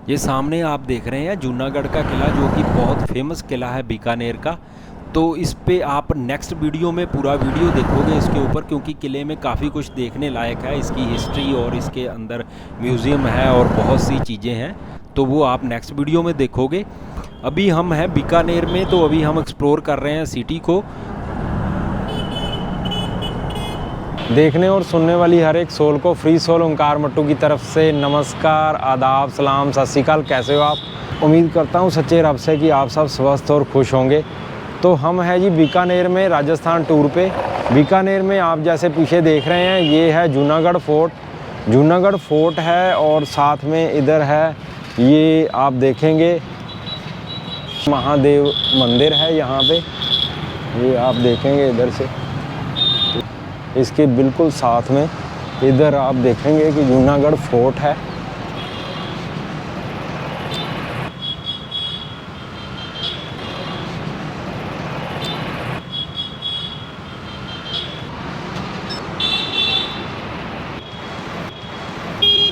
ये सामने आप देख रहे हैं जूनागढ़ का किला, जो कि बहुत फेमस किला है बीकानेर का। तो इस पे आप नेक्स्ट वीडियो में पूरा वीडियो देखोगे इसके ऊपर, क्योंकि किले में काफ़ी कुछ देखने लायक है। इसकी हिस्ट्री और इसके अंदर म्यूज़ियम है और बहुत सी चीज़ें हैं, तो वो आप नेक्स्ट वीडियो में देखोगे। अभी हम हैं बीकानेर में, तो अभी हम एक्सप्लोर कर रहे हैं सिटी को। देखने और सुनने वाली हर एक सोल को फ्री सोल ओंकार मट्टू की तरफ से नमस्कार, आदाब, सलाम, सत श्री अकाल। कैसे हो आप? उम्मीद करता हूँ सच्चे रब से कि आप सब स्वस्थ और खुश होंगे। तो हम हैं जी बीकानेर में राजस्थान टूर पे। बीकानेर में आप जैसे पीछे देख रहे हैं, ये है जूनागढ़ फोर्ट। जूनागढ़ फोर्ट है और साथ में इधर है, ये आप देखेंगे महादेव मंदिर है यहाँ पे, ये आप देखेंगे इधर से। इसके बिल्कुल साथ में इधर आप देखेंगे कि जूनागढ़ फोर्ट है।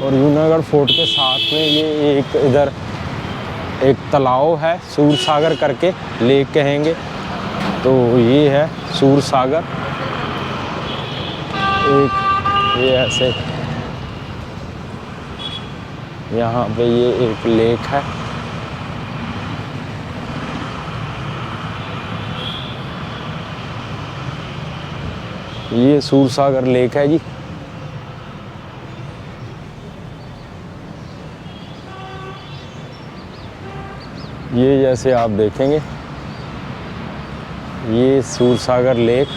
और जूनागढ़ फोर्ट के साथ में ये एक इधर एक तालाब है, सूरसागर करके लेक कहेंगे, तो ये है सूरसागर। एक ये ऐसे यहाँ पे ये एक लेक है। ये सूरसागर लेक है जी। ये जैसे आप देखेंगे ये सूरसागर लेक,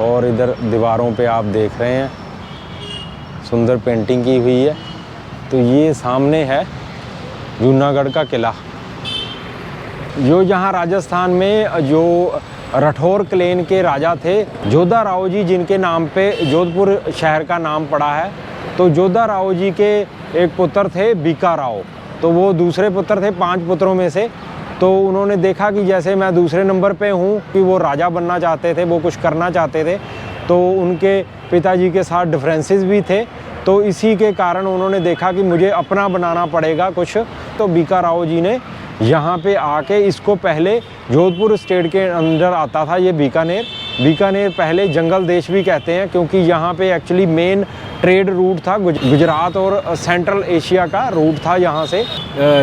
और इधर दीवारों पे आप देख रहे हैं सुंदर पेंटिंग की हुई है। तो ये सामने है जूनागढ़ का किला, जो यहाँ राजस्थान में जो राठौर क्लेन के राजा थे जोधा राव जी, जिनके नाम पे जोधपुर शहर का नाम पड़ा है। तो जोधा राव जी के एक पुत्र थे बीका राव, तो वो दूसरे पुत्र थे 5 पुत्रों में से। तो उन्होंने देखा कि जैसे मैं दूसरे नंबर पे हूँ, कि वो राजा बनना चाहते थे, वो कुछ करना चाहते थे, तो उनके पिताजी के साथ डिफरेंसेस भी थे। तो इसी के कारण उन्होंने देखा कि मुझे अपना बनाना पड़ेगा कुछ। तो बीका राव जी ने यहाँ पे आके, इसको पहले जोधपुर स्टेट के अंदर आता था ये बीकानेर। बीकानेर पहले जंगल देश भी कहते हैं, क्योंकि यहाँ पे एक्चुअली मेन ट्रेड रूट था, गुजरात और सेंट्रल एशिया का रूट था यहाँ से।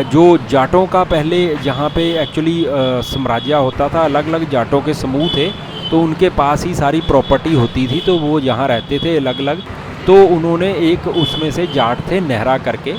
जो जाटों का पहले यहाँ पे एक्चुअली साम्राज्य होता था, अलग अलग जाटों के समूह थे, तो उनके पास ही सारी प्रॉपर्टी होती थी, तो वो यहाँ रहते थे अलग अलग। तो उन्होंने एक उसमें से जाट थे नेहरा करके,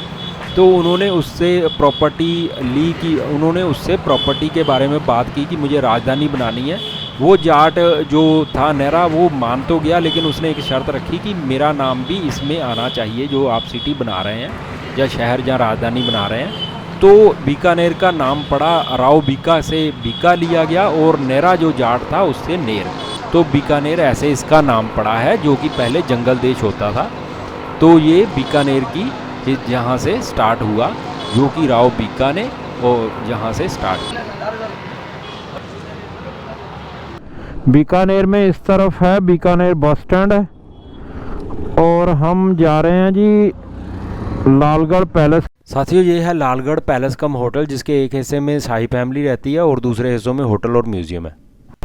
तो उन्होंने उससे प्रॉपर्टी ली, कि उन्होंने उससे प्रॉपर्टी के बारे में बात की कि मुझे राजधानी बनानी है। वो जाट जो था नेहरा, वो मान तो गया, लेकिन उसने एक शर्त रखी कि मेरा नाम भी इसमें आना चाहिए, जो आप सिटी बना रहे हैं या शहर जहाँ राजधानी बना रहे हैं। तो बीकानेर का नाम पड़ा, राव बीका से बीका लिया गया, और नेहरा जो जाट था उससे नेर, तो बीकानेर ऐसे इसका नाम पड़ा है, जो कि पहले जंगल देश होता था। तो ये बीकानेर की जहाँ से स्टार्ट हुआ, जो कि राव बीका ने और जहाँ से स्टार्ट किया। बीकानेर में इस तरफ है बीकानेर बस स्टैंड है, और हम जा रहे हैं जी लालगढ़ पैलेस। साथियों, ये है लालगढ़ पैलेस कम होटल, जिसके एक हिस्से में शाही फैमिली रहती है और दूसरे हिस्सों में होटल और म्यूजियम है।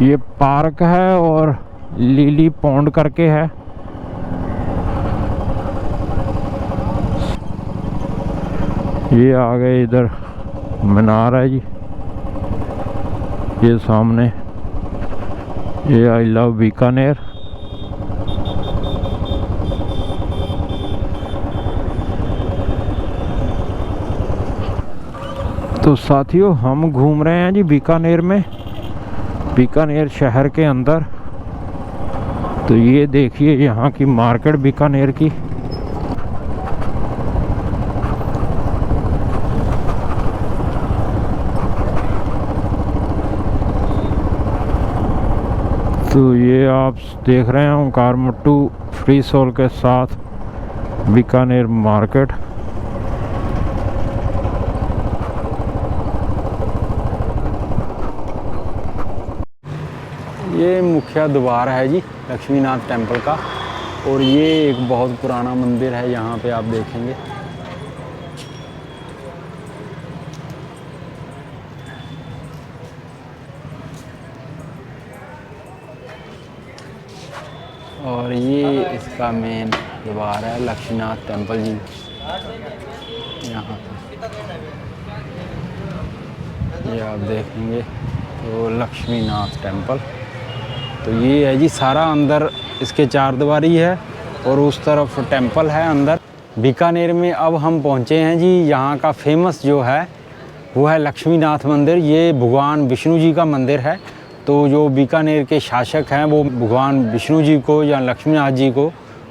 ये पार्क है और लिली पॉन्ड करके है। ये आ गए, इधर मीनार है जी, ये सामने ये आई लव बीकानेर। तो साथियों, हम घूम रहे हैं जी बीकानेर में, बीकानेर शहर के अंदर। तो ये देखिए यहाँ की मार्केट बीकानेर की। तो ये आप देख रहे हैं ओंकार मट्टू फ्री सोल के साथ बीकानेर मार्केट। ये मुख्य द्वार है जी लक्ष्मीनाथ टेम्पल का, और ये एक बहुत पुराना मंदिर है। यहाँ पे आप देखेंगे और ये इसका मेन द्वार है, लक्ष्मीनाथ टेम्पल जी यहाँ पे ये आप देखेंगे तो लक्ष्मीनाथ टेम्पल। तो ये है जी सारा अंदर इसके चारदीवारी है और उस तरफ टेम्पल है अंदर। बीकानेर में अब हम पहुँचे हैं जी, यहाँ का फेमस जो है वो है लक्ष्मीनाथ मंदिर। ये भगवान विष्णु जी का मंदिर है। तो जो बीकानेर के शासक हैं वो भगवान विष्णु जी को या लक्ष्मीनाथ जी को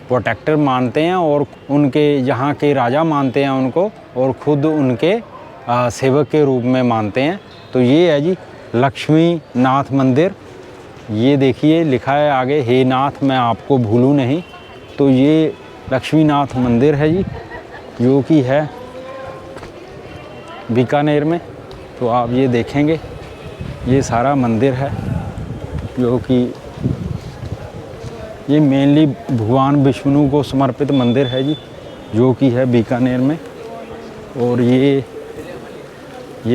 प्रोटेक्टर मानते हैं और उनके यहाँ के राजा मानते हैं उनको, और ख़ुद उनके सेवक के रूप में मानते हैं। तो ये है जी लक्ष्मीनाथ मंदिर। ये देखिए लिखा है आगे, हे नाथ मैं आपको भूलूं नहीं। तो ये लक्ष्मीनाथ मंदिर है जी, जो कि है बीकानेर में। तो आप ये देखेंगे ये सारा मंदिर है, जो कि ये मेनली भगवान विष्णु को समर्पित मंदिर है जी, जो कि है बीकानेर में। और ये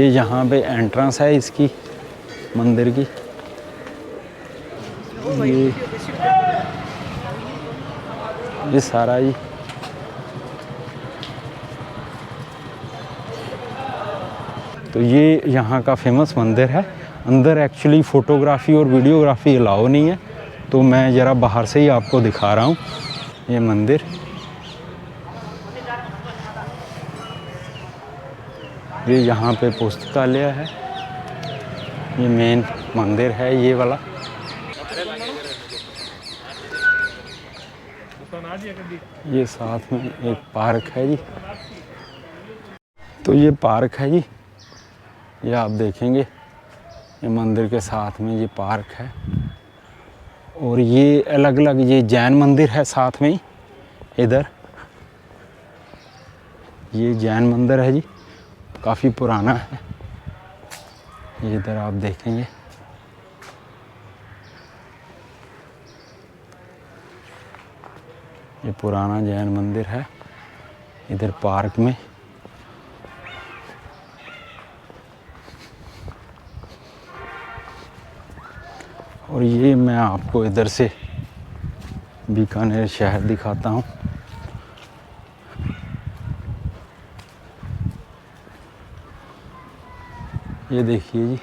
यहाँ पे एंट्रेंस है इसकी मंदिर की। ये सारा ही तो ये यहाँ का फेमस मंदिर है। अंदर एक्चुअली फ़ोटोग्राफी और वीडियोग्राफी अलाउ नहीं है, तो मैं ज़रा बाहर से ही आपको दिखा रहा हूँ ये मंदिर। ये यहाँ पे पुस्तकालय है, ये मेन मंदिर है ये वाला। ये साथ में एक पार्क है जी। तो ये पार्क है जी, ये आप देखेंगे ये मंदिर के साथ में ये पार्क है। और ये अलग अलग ये जैन मंदिर है साथ में ही। इधर ये जैन मंदिर है जी, काफ़ी पुराना है। ये इधर आप देखेंगे ये पुराना जैन मंदिर है इधर पार्क में। और ये मैं आपको इधर से बीकानेर शहर दिखाता हूँ। ये देखिए जी,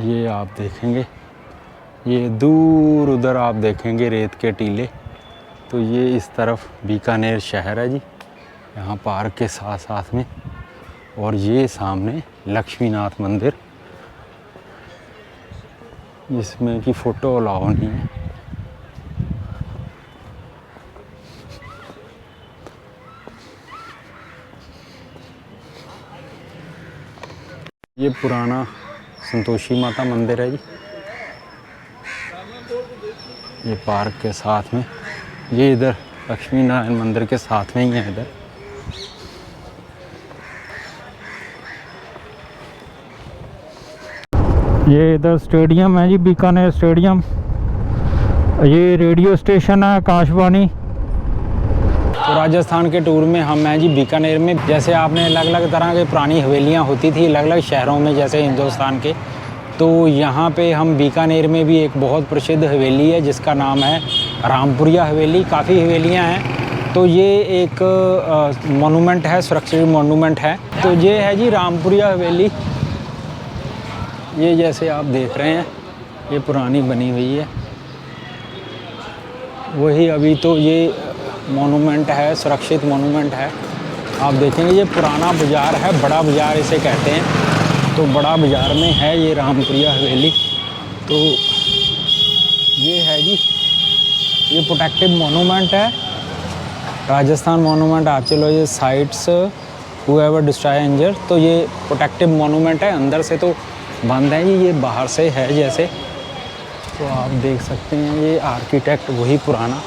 ये आप देखेंगे ये दूर उधर आप देखेंगे रेत के टीले। तो ये इस तरफ बीकानेर शहर है जी, यहाँ पार्क के साथ साथ में। और ये सामने लक्ष्मीनाथ मंदिर, जिसमें कि फ़ोटो अलाउ नहीं है। ये पुराना संतोषी माता मंदिर है जी, ये पार्क के साथ में। ये इधर लक्ष्मी नारायण मंदिर के साथ में ही है इधर। ये इधर स्टेडियम है जी, बीकानेर स्टेडियम। ये रेडियो स्टेशन है आकाशवाणी। तो राजस्थान के टूर में हम हैं जी बीकानेर में। जैसे आपने अलग अलग तरह के पुरानी हवेलियाँ होती थी अलग अलग शहरों में, जैसे हिंदुस्तान के, तो यहाँ पे हम बीकानेर में भी एक बहुत प्रसिद्ध हवेली है जिसका नाम है रामपुरिया हवेली। काफ़ी हवेलियाँ हैं, तो ये एक मोनूमेंट है, सुरक्षित मोनूमेंट है। तो ये है जी रामपुरिया हवेली। ये जैसे आप देख रहे हैं ये पुरानी बनी हुई है, वही अभी तो ये मोनूमेंट है, सुरक्षित मोनूमेंट है। आप देखेंगे ये पुराना बाज़ार है, बड़ा बाज़ार इसे कहते हैं। तो बड़ा बाज़ार में है ये रामपुरिया हवेली। तो ये है जी, ये प्रोटेक्टिव मोनूमेंट है, राजस्थान मोनूमेंट। आप चलो ये साइट्स हुएवर डिस्ट्रॉय इंजर, तो ये प्रोटेक्टिव मोनूमेंट है। अंदर से तो बंद है जी, ये बाहर से है जैसे। तो आप देख सकते हैं ये आर्किटेक्ट वही पुराना।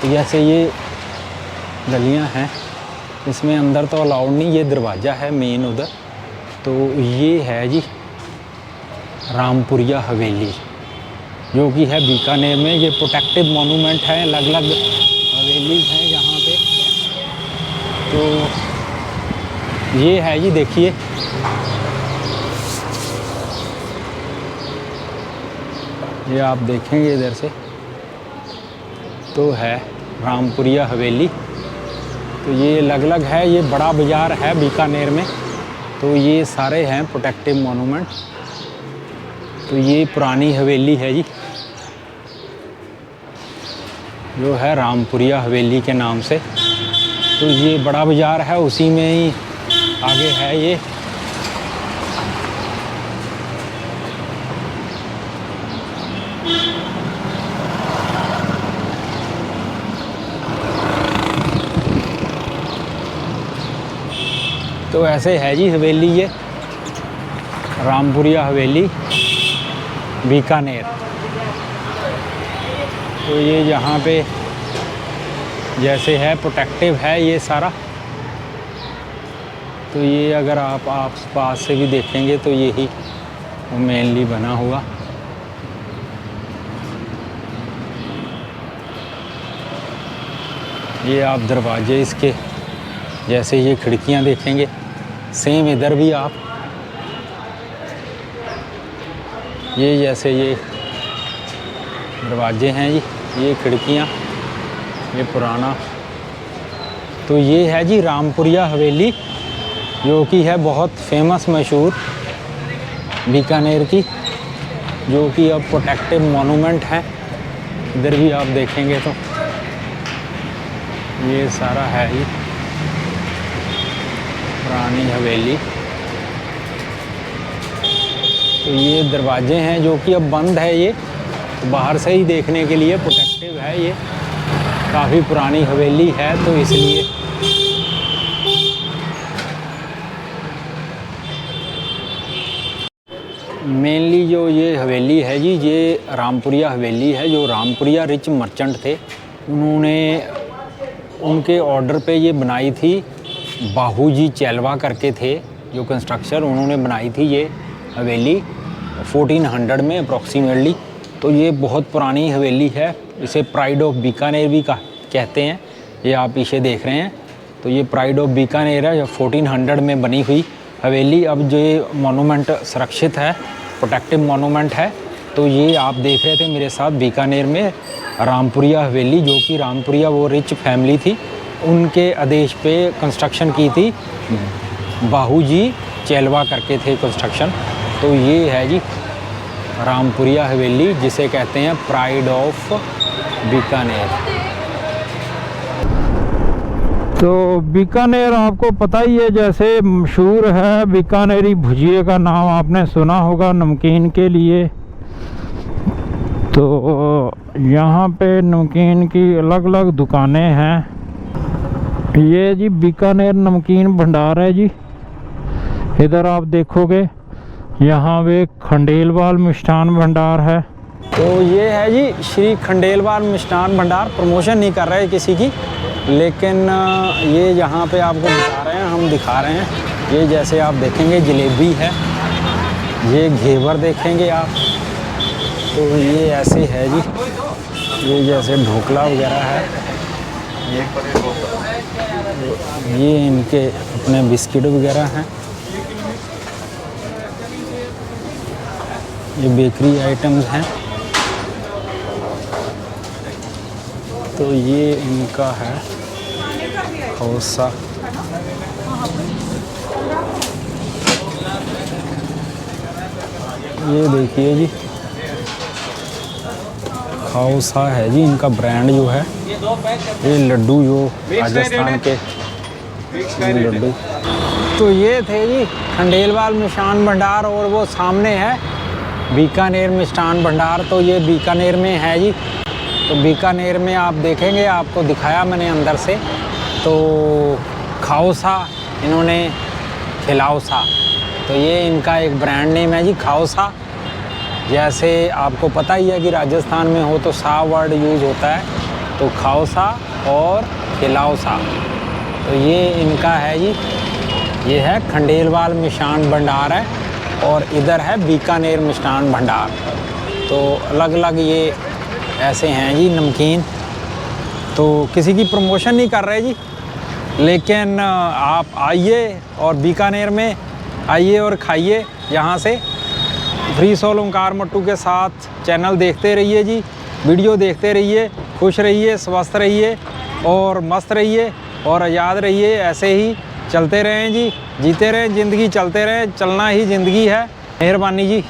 तो जैसे ये गलियां हैं, इसमें अंदर तो अलाउड नहीं, ये दरवाज़ा है मेन उधर। तो ये है जी रामपुरिया हवेली, जो कि है बीकानेर में। ये प्रोटेक्टिव मोनूमेंट है, अलग अलग हवेलीज हैं यहाँ पे। तो ये है जी, देखिए ये आप देखेंगे इधर से तो है रामपुरिया हवेली। तो ये अलग अलग है, ये बड़ा बाज़ार है बीकानेर में। तो ये सारे हैं प्रोटेक्टिव मॉन्यूमेंट। तो ये पुरानी हवेली है जी, जो है रामपुरिया हवेली के नाम से। तो ये बड़ा बाज़ार है, उसी में ही आगे है ये। तो ऐसे है जी हवेली, ये रामपुरिया हवेली बीकानेर। तो ये यहाँ पे जैसे है प्रोटेक्टिव है ये सारा। तो ये अगर आप पास से भी देखेंगे तो यही मेनली बना हुआ। ये आप दरवाजे इसके जैसे ये खिड़कियाँ देखेंगे, सेम इधर भी आप ये जैसे ये दरवाजे हैं जी, ये खिड़कियाँ, ये पुराना। तो ये है जी रामपुरिया हवेली, जो कि है बहुत फेमस मशहूर बीकानेर की, जो कि अब प्रोटेक्टिव मॉन्यूमेंट है। इधर भी आप देखेंगे तो ये सारा है ही पुरानी हवेली। तो ये दरवाजे हैं जो कि अब बंद है, ये तो बाहर से ही देखने के लिए प्रोटेक्टिव है। ये काफ़ी पुरानी हवेली है तो इसलिए। मेनली जो ये हवेली है जी, ये रामपुरिया हवेली है। जो रामपुरिया रिच मर्चेंट थे, उन्होंने उनके ऑर्डर पे ये बनाई थी। बाहूजी चेलवा करके थे जो कंस्ट्रक्शन, उन्होंने बनाई थी ये हवेली 1400 में अप्रॉक्सीमेटली। तो ये बहुत पुरानी हवेली है, इसे प्राइड ऑफ बीकानेर भी कहते हैं। ये आप पीछे देख रहे हैं, तो ये प्राइड ऑफ बीकानेर है, 1400 में बनी हुई हवेली। अब जो ये मॉन्यूमेंट सुरक्षित है, प्रोटेक्टिव मॉन्यूमेंट है। तो ये आप देख रहे थे मेरे साथ बीकानेर में रामपुरिया हवेली, जो कि रामपुरिया वो रिच फैमिली थी, उनके आदेश पे कंस्ट्रक्शन की थी। बाहूजी चेलवा करके थे कंस्ट्रक्शन। तो ये है जी रामपुरिया हवेली, जिसे कहते हैं प्राइड ऑफ बीकानेर। तो बीकानेर आपको पता ही है, जैसे मशहूर है बीकानेरी भुजिया का नाम आपने सुना होगा नमकीन के लिए। तो यहाँ पे नमकीन की अलग अलग दुकानें हैं। ये जी बीकानेर नमकीन भंडार है जी। इधर आप देखोगे यहाँ पे खंडेलवाल मिष्ठान भंडार है। तो ये है जी श्री खंडेलवाल मिष्ठान भंडार। प्रमोशन नहीं कर रहे किसी की, लेकिन ये यहाँ पे आपको दिखा रहे हैं, हम दिखा रहे हैं। ये जैसे आप देखेंगे जलेबी है, ये घेवर देखेंगे आप। तो ये ऐसे है जी, ये जैसे ढोकला वगैरह है। ये इनके अपने बिस्किट वगैरह हैं। ये बेकरी आइटम्स हैं। तो ये इनका है खौसा। ये देखिए जी खौसा है जी इनका ब्रांड जो है। ये लड्डू जो राजस्थान के ये लड्डू। तो ये थे जी खंडेलवाल मिष्ठान भंडार, और वो सामने है बीकानेर मिष्ठान भंडार। तो ये बीकानेर में है जी। तो बीकानेर में आप देखेंगे, आपको दिखाया मैंने अंदर से। तो खाउसा इन्होंने खिलाउसा, तो ये इनका एक ब्रांड नेम है जी खाउसा। जैसे आपको पता ही है कि राजस्थान में हो तो सा वर्ड यूज़ होता है, तो खाउसा और खिलाउसा। तो ये इनका है जी, ये है खंडेलवाल मिष्ठान भंडार है, और इधर है बीकानेर मिष्ठान भंडार। तो अलग अलग ये ऐसे हैं जी नमकीन। तो किसी की प्रमोशन नहीं कर रहे जी, लेकिन आप आइए और बीकानेर में आइए और खाइए। यहाँ से फ्री सोल ओंकार मट्टू के साथ चैनल देखते रहिए जी, वीडियो देखते रहिए, खुश रहिए, स्वस्थ रहिए और मस्त रहिए और आज़ाद रहिए। ऐसे ही चलते रहें जी, जीते रहें ज़िंदगी, चलते रहें, चलना ही ज़िंदगी है। मेहरबानी जी।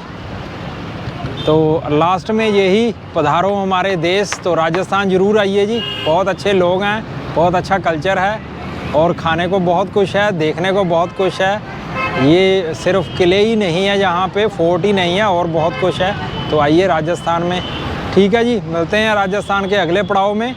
तो लास्ट में यही, पधारो हमारे देश, तो राजस्थान ज़रूर आइए जी। बहुत अच्छे लोग हैं, बहुत अच्छा कल्चर है और खाने को बहुत कुछ है, देखने को बहुत कुछ है। ये सिर्फ किले ही नहीं है यहाँ पे, फोर्ट ही नहीं है, और बहुत कुछ है। तो आइए राजस्थान में। ठीक है जी, मिलते हैं राजस्थान के अगले पड़ाव में।